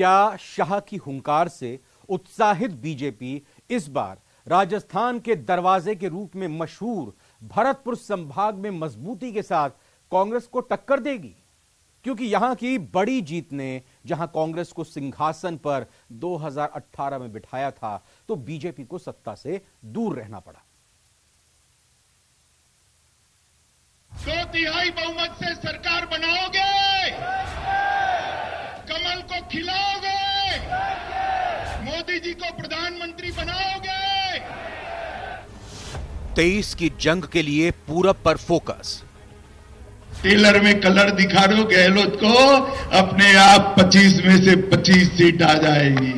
क्या शाह की हुंकार से उत्साहित बीजेपी इस बार राजस्थान के दरवाजे के रूप में मशहूर भरतपुर संभाग में मजबूती के साथ कांग्रेस को टक्कर देगी? क्योंकि यहां की बड़ी जीत ने जहां कांग्रेस को सिंहासन पर 2018 में बिठाया था, तो बीजेपी को सत्ता से दूर रहना पड़ा। 2/3 बहुमत से सरकार बनाओगे, कमल को खिलाओगे, मोदी जी को प्रधानमंत्री बनाओगे। 23 की जंग के लिए पूरब पर फोकस। टेलर में कलर दिखा दो गहलोत को, अपने आप 25 में से 25 सीट आ जाएगी।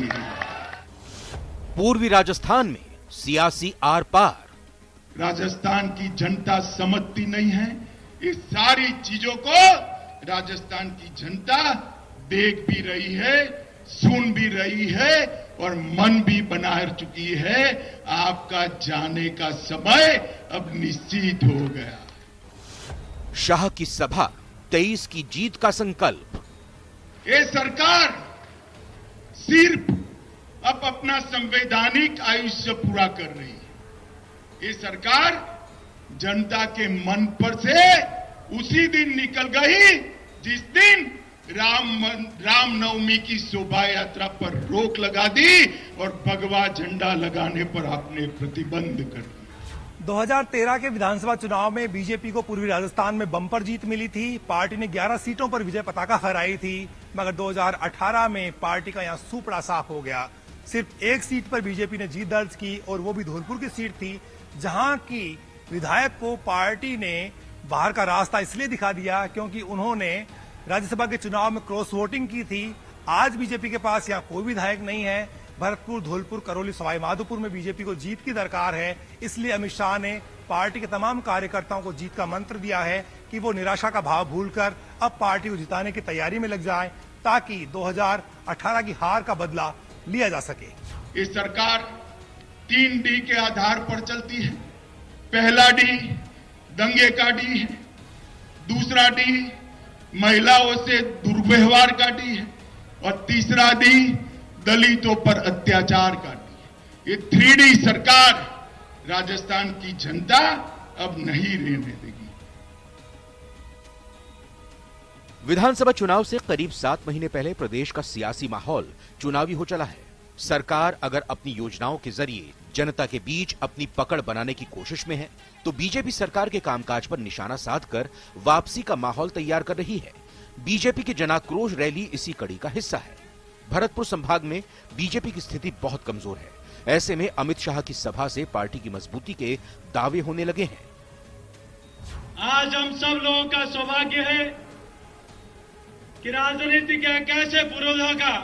पूर्वी राजस्थान में सियासी आर पार। राजस्थान की जनता समझती नहीं है। इस सारी चीजों को राजस्थान की जनता देख भी रही है, सुन भी रही है और मन भी बना चुकी है। आपका जाने का समय अब निश्चित हो गया। शाह की सभा, 23 की जीत का संकल्प। ये सरकार सिर्फ अब अपना संवैधानिक आयुष्य पूरा कर रही है। ये सरकार जनता के मन पर से उसी दिन निकल गई जिस दिन रामनवमी की शोभा यात्रा पर रोक लगा दी और भगवा झंडा लगाने पर आपने प्रतिबंध कर दिया। 2013 के विधानसभा चुनाव में बीजेपी को पूर्वी राजस्थान में बम्पर जीत मिली थी। पार्टी ने 11 सीटों पर विजय पताका फहराई थी, मगर 2018 में पार्टी का यहां सूपड़ा साफ हो गया। सिर्फ एक सीट पर बीजेपी ने जीत दर्ज की और वो भी धौलपुर की सीट थी, जहां की विधायक को पार्टी ने बाहर का रास्ता इसलिए दिखा दिया क्योंकि उन्होंने राज्यसभा के चुनाव में क्रॉस वोटिंग की थी। आज बीजेपी के पास यहाँ कोई विधायक नहीं है। भरतपुर, धौलपुर, करौली, सवाई माधोपुर में बीजेपी को जीत की दरकार है। इसलिए अमित शाह ने पार्टी के तमाम कार्यकर्ताओं को जीत का मंत्र दिया है कि वो निराशा का भाव भूलकर अब पार्टी को जिताने की तैयारी में लग जाएं, ताकि 2018 की हार का बदला लिया जा सके। ये सरकार 3 डी के आधार पर चलती है। पहला डी दंगे का डी है, दूसरा डी महिलाओं से दुर्व्यवहार का डी है और तीसरा डी दलितों पर अत्याचार का डी है। ये 3D सरकार राजस्थान की जनता अब नहीं रहने देगी। विधानसभा चुनाव से करीब 7 महीने पहले प्रदेश का सियासी माहौल चुनावी हो चला है। सरकार अगर अपनी योजनाओं के जरिए जनता के बीच अपनी पकड़ बनाने की कोशिश में है, तो बीजेपी सरकार के कामकाज पर निशाना साधकर वापसी का माहौल तैयार कर रही है। बीजेपी की जनाक्रोश रैली इसी कड़ी का हिस्सा है। भरतपुर संभाग में बीजेपी की स्थिति बहुत कमजोर है। ऐसे में अमित शाह की सभा से पार्टी की मजबूती के दावे होने लगे हैं। आज हम सब लोगों का सौभाग्य है कि राजनीति के एक ऐसे पुरोधा का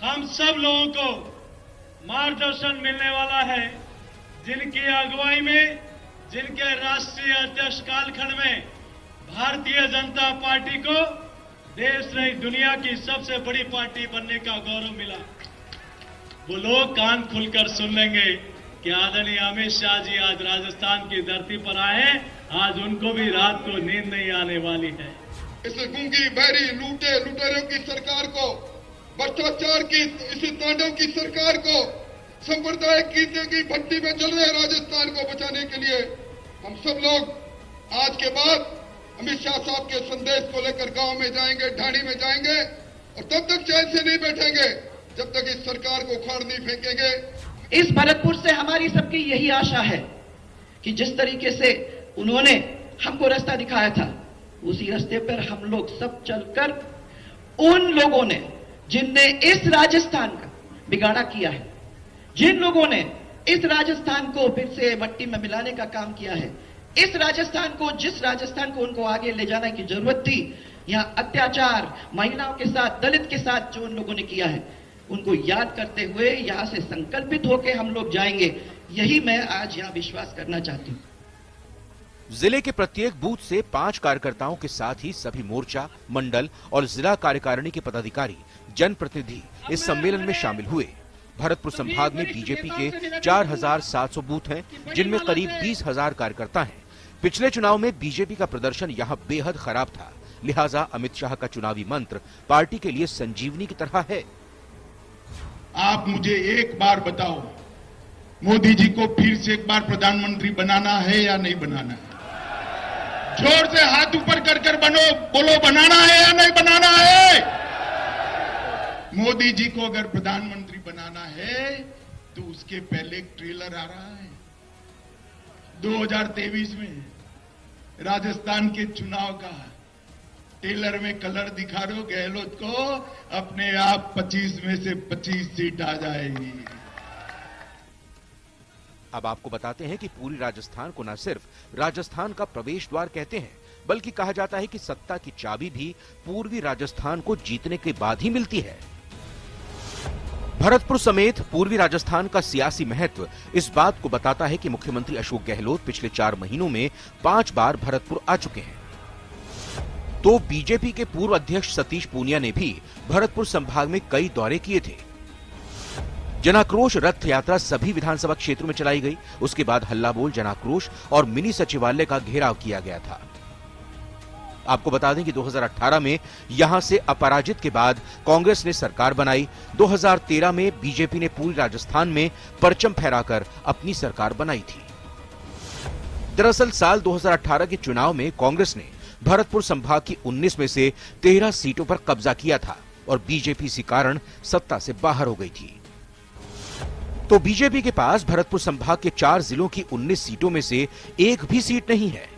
हम सब लोगों को मार्गदर्शन मिलने वाला है, जिनकी अगुवाई में, जिनके राष्ट्रीय अध्यक्ष कालखंड में भारतीय जनता पार्टी को देश नहीं दुनिया की सबसे बड़ी पार्टी बनने का गौरव मिला। वो लोग कान खुलकर सुन लेंगे कि आदरणीय अमित शाह जी आज राजस्थान की धरती पर आए। आज उनको भी रात को नींद नहीं आने वाली है। इस गूंगी बहरी लुटेरों की सरकार को, भ्रष्टाचार की इस तांडव की सरकार को, सांप्रदायिक कीर्ति की भट्टी में चल रहे राजस्थान को बचाने के लिए हम सब लोग आज के बाद अमित शाह साहब के संदेश को लेकर गांव में जाएंगे, ढाणी में जाएंगे और तब तक चैन से नहीं बैठेंगे जब तक इस सरकार को उखाड़ नहीं फेंकेंगे। इस भरतपुर से हमारी सबकी यही आशा है कि जिस तरीके से उन्होंने हमको रास्ता दिखाया था, उसी रास्ते पर हम लोग सब चलकर उन लोगों ने जिनने इस राजस्थान का बिगाड़ा किया है, जिन लोगों ने इस राजस्थान को फिर से मट्टी में मिलाने का काम किया है, इस राजस्थान को, जिस राजस्थान को उनको आगे ले जाने की जरूरत थी, यहां अत्याचार महिलाओं के साथ, दलित के साथ जो उन लोगों ने किया है, उनको याद करते हुए यहां से संकल्पित होकर हम लोग जाएंगे। यही मैं आज यहां विश्वास करना चाहती हूं। जिले के प्रत्येक बूथ से 5 कार्यकर्ताओं के साथ ही सभी मोर्चा, मंडल और जिला कार्यकारिणी के पदाधिकारी, जनप्रतिनिधि इस सम्मेलन में शामिल हुए। भरतपुर संभाग में बीजेपी के 4700 बूथ हैं, जिनमें करीब 20,000 कार्यकर्ता हैं। पिछले चुनाव में बीजेपी का प्रदर्शन यहां बेहद खराब था, लिहाजा अमित शाह का चुनावी मंत्र पार्टी के लिए संजीवनी की तरह है। आप मुझे एक बार बताओ, मोदी जी को फिर से एक बार प्रधानमंत्री बनाना है या नहीं बनाना है? जोर से हाथ ऊपर कर कर बोलो, बनाना है या नहीं बनाना है? मोदी जी को अगर प्रधानमंत्री बनाना है तो उसके पहले एक ट्रेलर आ रहा है। 2023 में राजस्थान के चुनाव का ट्रेलर में कलर दिखा रहे हो गहलोत को, अपने आप 25 में से 25 सीट आ जाएगी। अब आपको बताते हैं कि पूरी राजस्थान को न सिर्फ राजस्थान का प्रवेश द्वार कहते हैं, बल्कि कहा जाता है कि सत्ता की चाबी भी पूर्वी राजस्थान को जीतने के बाद ही मिलती है। भरतपुर समेत पूर्वी राजस्थान का सियासी महत्व इस बात को बताता है कि मुख्यमंत्री अशोक गहलोत पिछले 4 महीनों में 5 बार भरतपुर आ चुके हैं। तो बीजेपी के पूर्व अध्यक्ष सतीश पूनिया ने भी भरतपुर संभाग में कई दौरे किए थे। जनाक्रोश रथ यात्रा सभी विधानसभा क्षेत्रों में चलाई गई। उसके बाद हल्ला बोल, जनाक्रोश और मिनी सचिवालय का घेराव किया गया था। आपको बता दें कि 2018 में यहां से अपराजित के बाद कांग्रेस ने सरकार बनाई। 2013 में बीजेपी ने पूरी राजस्थान में परचम फहराकर अपनी सरकार बनाई थी। दरअसल साल 2018 के चुनाव में कांग्रेस ने भरतपुर संभाग की 19 में से 13 सीटों पर कब्जा किया था और बीजेपी इसी कारण सत्ता से बाहर हो गई थी। तो बीजेपी के पास भरतपुर संभाग के 4 जिलों की 19 सीटों में से एक भी सीट नहीं है।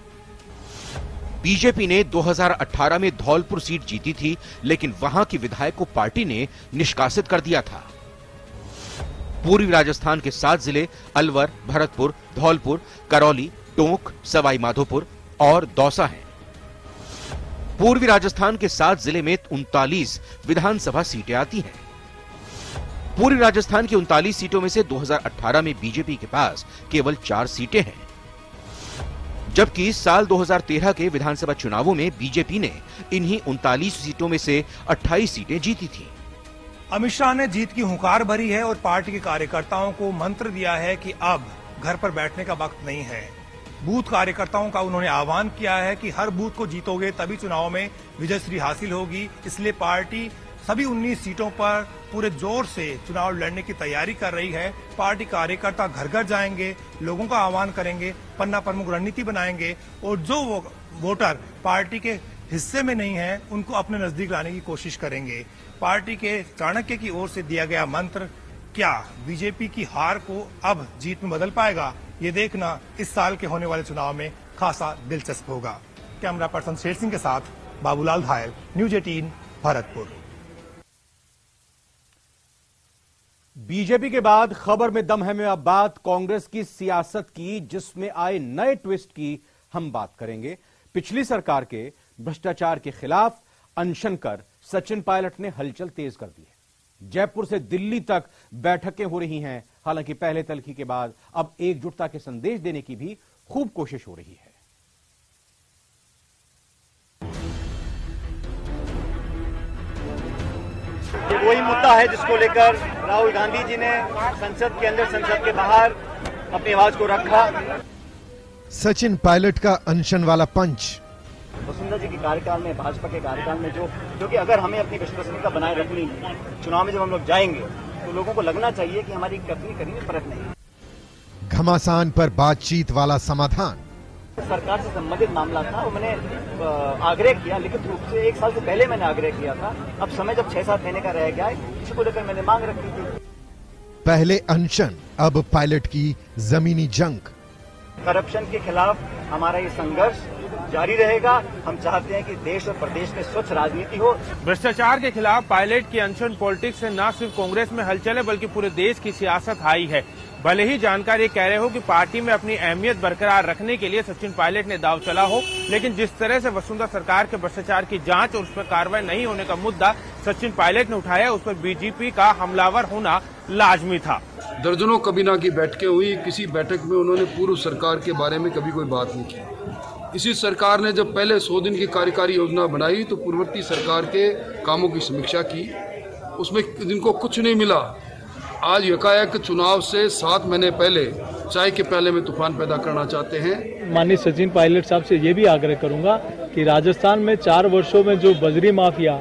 बीजेपी ने 2018 में धौलपुर सीट जीती थी, लेकिन वहां के विधायक को पार्टी ने निष्कासित कर दिया था। पूर्वी राजस्थान के 7 जिले अलवर, भरतपुर, धौलपुर, करौली, टोंक, सवाई माधोपुर और दौसा हैं। पूर्वी राजस्थान के 7 जिले में 39 विधानसभा सीटें आती हैं। पूरी राजस्थान की 39 सीटों में से 2018 में बीजेपी के पास केवल 4 सीटें हैं, जबकि साल 2013 के विधानसभा चुनावों में बीजेपी ने इन्हीं 39 सीटों में से 28 सीटें जीती थी। अमित शाह ने जीत की हुंकार भरी है और पार्टी के कार्यकर्ताओं को मंत्र दिया है कि अब घर पर बैठने का वक्त नहीं है। बूथ कार्यकर्ताओं का उन्होंने आह्वान किया है कि हर बूथ को जीतोगे तभी चुनाव में विजयश्री हासिल होगी। इसलिए पार्टी सभी 19 सीटों पर पूरे जोर से चुनाव लड़ने की तैयारी कर रही है। पार्टी कार्यकर्ता घर घर जाएंगे, लोगों का आह्वान करेंगे, पन्ना प्रमुख रणनीति बनाएंगे और जो वोटर पार्टी के हिस्से में नहीं है उनको अपने नजदीक लाने की कोशिश करेंगे। पार्टी के चाणक्य की ओर से दिया गया मंत्र क्या बीजेपी की हार को अब जीत में बदल पाएगा, ये देखना इस साल के होने वाले चुनाव में खासा दिलचस्प होगा। कैमरा पर्सन शेर सिंह के साथ बाबूलाल धायल, न्यूज 18 भरतपुर। बीजेपी के बाद खबर में दम है में अब बात कांग्रेस की सियासत की, जिसमें आए नए ट्विस्ट की हम बात करेंगे। पिछली सरकार के भ्रष्टाचार के खिलाफ अनशन कर सचिन पायलट ने हलचल तेज कर दी है। जयपुर से दिल्ली तक बैठकें हो रही हैं। हालांकि पहले तल्खी के बाद अब एकजुटता के संदेश देने की भी खूब कोशिश हो रही है। ये वही मुद्दा है जिसको लेकर राहुल गांधी जी ने संसद के अंदर, संसद के बाहर अपनी आवाज को रखा। सचिन पायलट का अनशन वाला पंच। वसुंधरा जी के कार्यकाल में, भाजपा के कार्यकाल में जो कि अगर हमें अपनी विश्वसनीयता बनाए रखनी है, चुनाव में जब हम लोग जाएंगे तो लोगों को लगना चाहिए कि हमारी कभी फर्क नहीं। घमासान पर बातचीत वाला समाधान। सरकार से संबंधित मामला था और मैंने आग्रह किया, लिखित रूप से 1 साल से पहले मैंने आग्रह किया था। अब समय जब 6-7 महीने का रह गया है, इसी को लेकर मैंने मांग रखी थी। पहले अनशन, अब पायलट की जमीनी जंग। करप्शन के खिलाफ हमारा ये संघर्ष जारी रहेगा। हम चाहते हैं कि देश और प्रदेश में स्वच्छ राजनीति हो। भ्रष्टाचार के खिलाफ पायलट की अनशन पॉलिटिक्स से न सिर्फ कांग्रेस में हलचल है बल्कि पूरे देश की सियासत हाई है। भले ही जानकारी कह रहे हो कि पार्टी में अपनी अहमियत बरकरार रखने के लिए सचिन पायलट ने दाव चला हो, लेकिन जिस तरह से वसुंधरा सरकार के भ्रष्टाचार की जांच और उस पर कार्रवाई नहीं होने का मुद्दा सचिन पायलट ने उठाया, उस पर बीजेपी का हमलावर होना लाजमी था। दर्जनों कबीना की बैठकें हुई, किसी बैठक में उन्होंने पूर्व सरकार के बारे में कभी कोई बात नहीं की। इसी सरकार ने जब पहले 100 दिन की कार्यकारी योजना बनाई तो पूर्ववर्ती सरकार के कामों की समीक्षा की, उसमें जिनको कुछ नहीं मिला, आज एकाएक चुनाव से 7 महीने पहले चाय के प्याले में तूफान पैदा करना चाहते हैं। माननीय सचिन पायलट साहब से ये भी आग्रह करूंगा कि राजस्थान में 4 वर्षों में जो बजरी माफिया,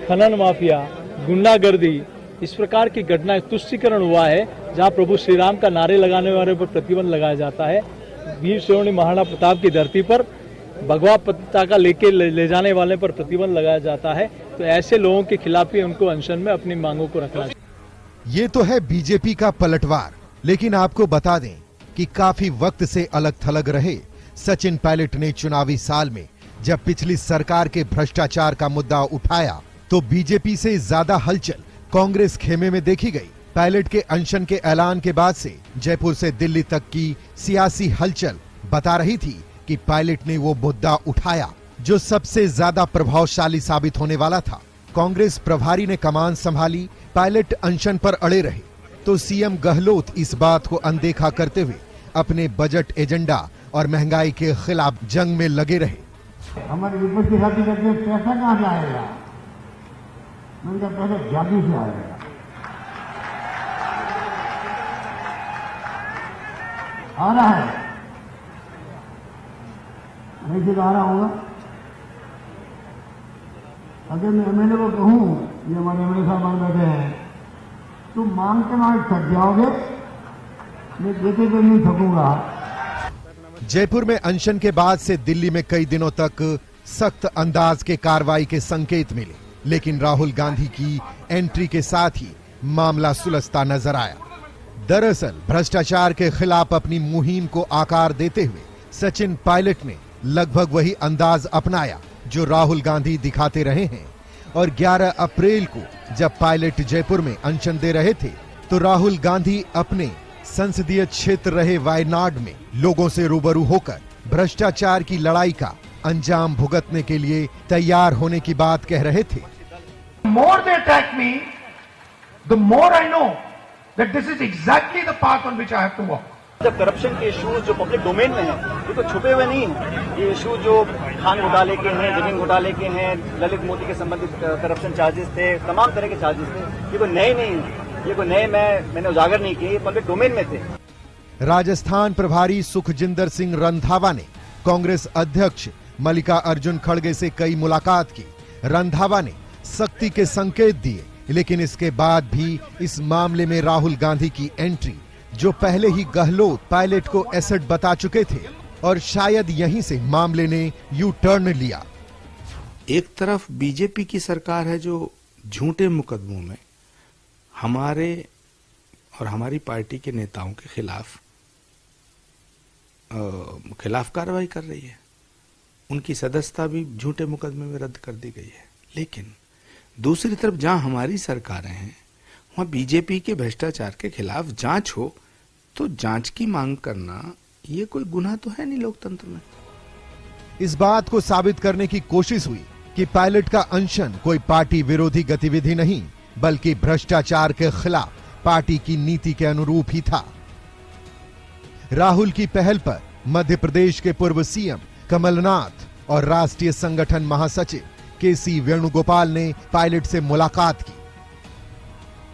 खनन माफिया, गुंडागर्दी, इस प्रकार की घटना तुष्टीकरण हुआ है, जहां प्रभु श्री राम का नारे लगाने वाले पर प्रतिबंध लगाया जाता है, वीर शिरोमणि महाराणा प्रताप की धरती पर भगवा पताका लेके ले जाने वाले पर प्रतिबंध लगाया जाता है, तो ऐसे लोगों के खिलाफ ही उनको अनशन में अपनी मांगों को रखना चाहिए। ये तो है बीजेपी का पलटवार, लेकिन आपको बता दें कि काफी वक्त से अलग थलग रहे सचिन पायलट ने चुनावी साल में जब पिछली सरकार के भ्रष्टाचार का मुद्दा उठाया तो बीजेपी से ज्यादा हलचल कांग्रेस खेमे में देखी गई। पायलट के अनशन के ऐलान के बाद से जयपुर से दिल्ली तक की सियासी हलचल बता रही थी कि पायलट ने वो मुद्दा उठाया जो सबसे ज्यादा प्रभावशाली साबित होने वाला था। कांग्रेस प्रभारी ने कमान संभाली, पायलट अनशन पर अड़े रहे तो सीएम गहलोत इस बात को अनदेखा करते हुए अपने बजट एजेंडा और महंगाई के खिलाफ जंग में लगे रहे। हमारे विपक्ष की शादी करके पैसा कहां से आएगा? मैंने कहा पहले जादू से आएगा। आ रहा है, नहीं आ रहा होगा। अगर मैं एमएलए को कहूं, ये हमारे एमएलए साहब मान बैठे हैं, तुम मांग के मांग थक जाओगे, मैं देते तो नहीं थकूंगा। जयपुर में अनशन के बाद से दिल्ली में कई दिनों तक सख्त अंदाज के कार्रवाई के संकेत मिले, लेकिन राहुल गांधी की एंट्री के साथ ही मामला सुलझता नजर आया। दरअसल भ्रष्टाचार के खिलाफ अपनी मुहिम को आकार देते हुए सचिन पायलट ने लगभग वही अंदाज अपनाया जो राहुल गांधी दिखाते रहे हैं, और 11 अप्रैल को जब पायलट जयपुर में अनशन दे रहे थे तो राहुल गांधी अपने संसदीय क्षेत्र रहे वायनाड में लोगों से रूबरू होकर भ्रष्टाचार की लड़ाई का अंजाम भुगतने के लिए तैयार होने की बात कह रहे थे। More they attack me, the more I know that this is exactly the path on which I have to walk. जब करप्शन के इश्यूज जो पब्लिक डोमेन में हैं, ये तो छुपे हुए नहीं हैं। ये इश्यूज जो खान घोटाले के हैं, जमीन घोटाले के हैं, ललित मोदी के संबंधित करप्शन चार्जेस थे, तमाम तरह के चार्जेस थे, ये कोई नए नहीं है, ये कोई नए मैंने उजागर नहीं किए, पब्लिक डोमेन में थे। राजस्थान प्रभारी सुखजिंदर सिंह रंधावा ने कांग्रेस अध्यक्ष मल्लिकार्जुन खड़गे से कई मुलाकात की। रंधावा ने सख्ती के संकेत दिए, लेकिन इसके बाद भी इस मामले में राहुल गांधी की एंट्री, जो पहले ही गहलोत पायलट को एसेट बता चुके थे, और शायद यहीं से मामले ने यू टर्न लिया। एक तरफ बीजेपी की सरकार है जो झूठे मुकदमों में हमारे और हमारी पार्टी के नेताओं के खिलाफ कार्रवाई कर रही है। उनकी सदस्यता भी झूठे मुकदमे में रद्द कर दी गई है। लेकिन दूसरी तरफ जहां हमारी सरकारें हैं वहां बीजेपी के भ्रष्टाचार के खिलाफ जांच हो तो जांच की मांग करना ये कोई गुनाह तो है नहीं लोकतंत्र में। इस बात को साबित करने की कोशिश हुई कि पायलट का अनशन कोई पार्टी विरोधी गतिविधि नहीं, बल्कि भ्रष्टाचार के खिलाफ पार्टी की नीति के अनुरूप ही था। राहुल की पहल पर मध्य प्रदेश के पूर्व सीएम कमलनाथ और राष्ट्रीय संगठन महासचिव केसी वेणुगोपाल ने पायलट से मुलाकात की।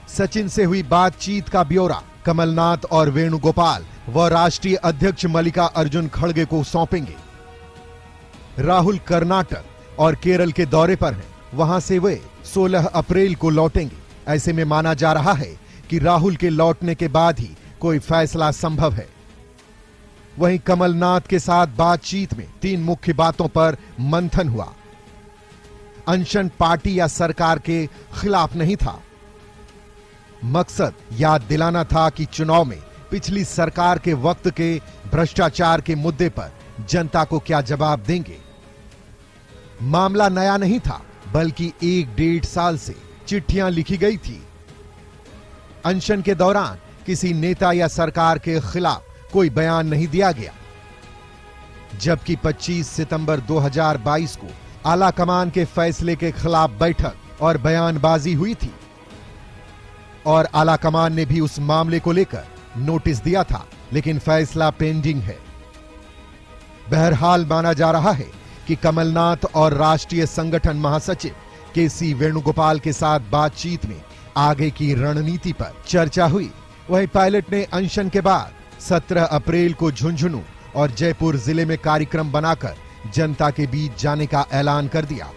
सचिन से हुई बातचीत का ब्यौरा कमलनाथ और वेणुगोपाल व राष्ट्रीय अध्यक्ष मल्लिकार्जुन खड़गे को सौंपेंगे। राहुल कर्नाटक और केरल के दौरे पर हैं, वहां से वे 16 अप्रैल को लौटेंगे। ऐसे में माना जा रहा है कि राहुल के लौटने के बाद ही कोई फैसला संभव है। वहीं कमलनाथ के साथ बातचीत में 3 मुख्य बातों पर मंथन हुआ। अनशन पार्टी या सरकार के खिलाफ नहीं था। मकसद याद दिलाना था कि चुनाव में पिछली सरकार के वक्त के भ्रष्टाचार के मुद्दे पर जनता को क्या जवाब देंगे। मामला नया नहीं था, बल्कि 1-1.5 साल से चिट्ठियां लिखी गई थी। अनशन के दौरान किसी नेता या सरकार के खिलाफ कोई बयान नहीं दिया गया, जबकि 25 सितंबर 2022 को आला कमान के फैसले के खिलाफ बैठक और बयानबाजी हुई थी, और आला कमान ने भी उस मामले को लेकर नोटिस दिया था, लेकिन फैसला पेंडिंग है। बहरहाल माना जा रहा है कि कमलनाथ और राष्ट्रीय संगठन महासचिव केसी वेणुगोपाल के साथ बातचीत में आगे की रणनीति पर चर्चा हुई। वहीं पायलट ने अनशन के बाद 17 अप्रैल को झुंझुनू और जयपुर जिले में कार्यक्रम बनाकर जनता के बीच जाने का ऐलान कर दिया।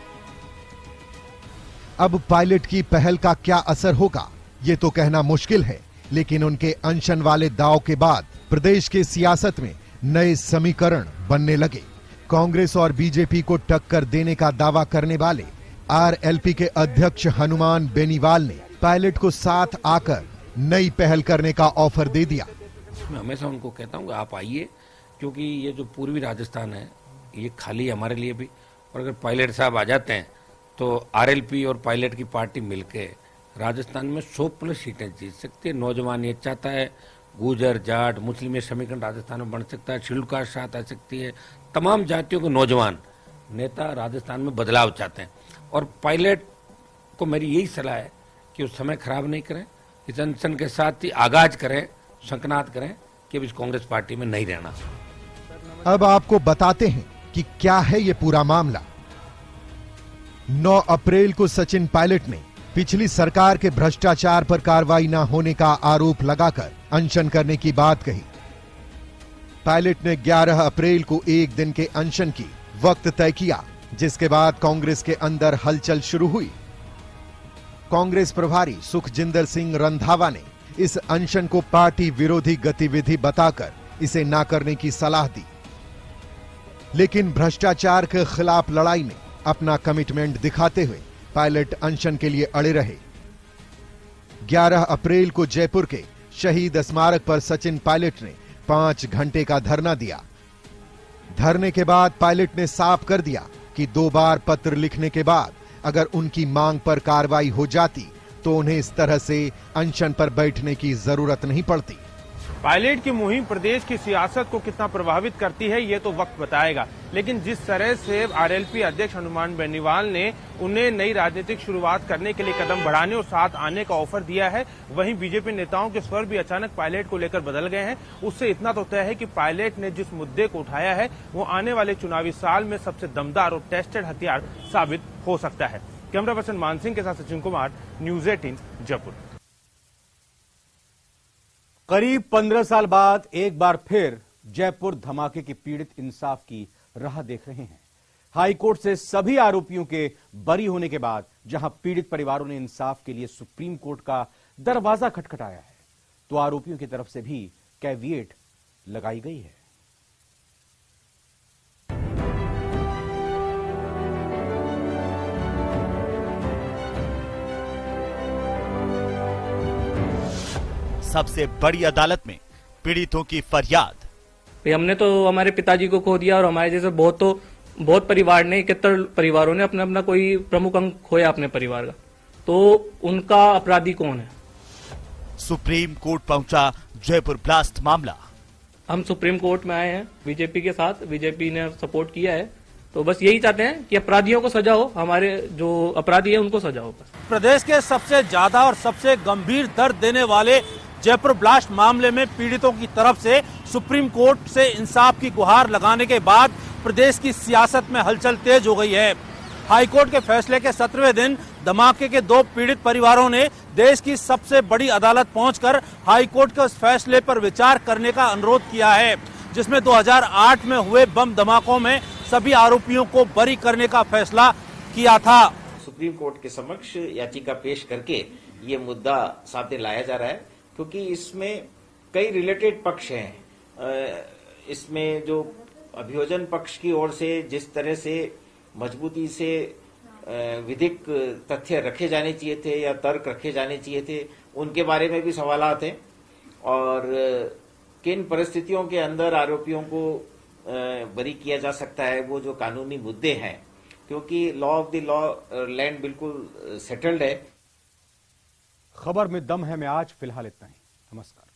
अब पायलट की पहल का क्या असर होगा ये तो कहना मुश्किल है, लेकिन उनके अनशन वाले दांव के बाद प्रदेश के सियासत में नए समीकरण बनने लगे। कांग्रेस और बीजेपी को टक्कर देने का दावा करने वाले आरएलपी के अध्यक्ष हनुमान बेनीवाल ने पायलट को साथ आकर नई पहल करने का ऑफर दे दिया। मैं हमेशा उनको कहता हूँ आप आइए, क्योंकि ये जो पूर्वी राजस्थान है ये खाली हमारे लिए भी, और अगर पायलट साहब आ जाते हैं तो आरएलपी और पायलट की पार्टी मिलकर राजस्थान में 100+ सीटें जीत सकती है। नौजवान ये चाहता है, गुजर जाट मुस्लिम ये समीकरण राजस्थान में बन सकता है, शेड्यूल कास्ट साथ आ सकती है, तमाम जातियों के नौजवान नेता राजस्थान में बदलाव चाहते हैं। और पायलट को मेरी यही सलाह है कि उस समय खराब नहीं करें, इस अनशन के साथ ही आगाज करें, संकनात करें कि अब इस कांग्रेस पार्टी में नहीं रहना। अब आपको बताते हैं कि क्या है ये पूरा मामला। 9 अप्रैल को सचिन पायलट ने पिछली सरकार के भ्रष्टाचार पर कार्रवाई न होने का आरोप लगाकर अनशन करने की बात कही। पायलट ने 11 अप्रैल को एक दिन के अनशन की वक्त तय किया, जिसके बाद कांग्रेस के अंदर हलचल शुरू हुई। कांग्रेस प्रभारी सुखजिंदर सिंह रंधावा ने इस अनशन को पार्टी विरोधी गतिविधि बताकर इसे ना करने की सलाह दी, लेकिन भ्रष्टाचार के खिलाफ लड़ाई में अपना कमिटमेंट दिखाते हुए पायलट अनशन के लिए अड़े रहे। 11 अप्रैल को जयपुर के शहीद स्मारक पर सचिन पायलट ने 5 घंटे का धरना दिया। धरने के बाद पायलट ने साफ कर दिया कि 2 बार पत्र लिखने के बाद अगर उनकी मांग पर कार्रवाई हो जाती तो उन्हें इस तरह से अनशन पर बैठने की जरूरत नहीं पड़ती। पायलट की मुहिम प्रदेश की सियासत को कितना प्रभावित करती है ये तो वक्त बताएगा, लेकिन जिस तरह से आरएलपी अध्यक्ष हनुमान बेनीवाल ने उन्हें नई राजनीतिक शुरुआत करने के लिए कदम बढ़ाने और साथ आने का ऑफर दिया है, वहीं बीजेपी नेताओं के स्वर भी अचानक पायलट को लेकर बदल गए हैं। उससे इतना तो तय है कि पायलट ने जिस मुद्दे को उठाया है वो आने वाले चुनावी साल में सबसे दमदार और टेस्टेड हथियार साबित हो सकता है। कैमरा पर्सन मान सिंह के साथ सचिन कुमार, न्यूज 18 जयपुर। करीब 15 साल बाद एक बार फिर जयपुर धमाके की पीड़ित इंसाफ की राह देख रहे हैं। हाईकोर्ट से सभी आरोपियों के बरी होने के बाद जहां पीड़ित परिवारों ने इंसाफ के लिए सुप्रीम कोर्ट का दरवाजा खटखटाया है, तो आरोपियों की तरफ से भी कैविएट लगाई गई है। सबसे बड़ी अदालत में पीड़ितों की फरियाद। हमने तो हमारे पिताजी को खो दिया और हमारे जैसे बहुत परिवार ने 71 परिवारों ने अपना कोई प्रमुख अंग खोया अपने परिवार का, तो उनका अपराधी कौन है? सुप्रीम कोर्ट पहुंचा जयपुर ब्लास्ट मामला। हम सुप्रीम कोर्ट में आए हैं बीजेपी के साथ, बीजेपी ने सपोर्ट किया है, तो बस यही चाहते हैं कि अपराधियों को सजा हो, हमारे जो अपराधी है उनको सजा हो। प्रदेश के सबसे ज्यादा और सबसे गंभीर दर्द देने वाले जयपुर ब्लास्ट मामले में पीड़ितों की तरफ से सुप्रीम कोर्ट से इंसाफ की गुहार लगाने के बाद प्रदेश की सियासत में हलचल तेज हो गई है। हाईकोर्ट के फैसले के 17वें दिन धमाके के 2 पीड़ित परिवारों ने देश की सबसे बड़ी अदालत पहुंचकर हाईकोर्ट के उस फैसले पर विचार करने का अनुरोध किया है, जिसमें 2008 में हुए बम धमाकों में सभी आरोपियों को बरी करने का फैसला किया था। सुप्रीम कोर्ट के समक्ष याचिका पेश करके ये मुद्दा सामने लाया जा रहा है, क्योंकि इसमें कई रिलेटेड पक्ष हैं। इसमें जो अभियोजन पक्ष की ओर से जिस तरह से मजबूती से विधिक तथ्य रखे जाने चाहिए थे या तर्क रखे जाने चाहिए थे, उनके बारे में भी सवालात हैं, और किन परिस्थितियों के अंदर आरोपियों को बरी किया जा सकता है, वो जो कानूनी मुद्दे हैं, क्योंकि law of the law land बिल्कुल सेटल्ड है। खबर में दम है में आज फिलहाल इतना ही। नमस्कार।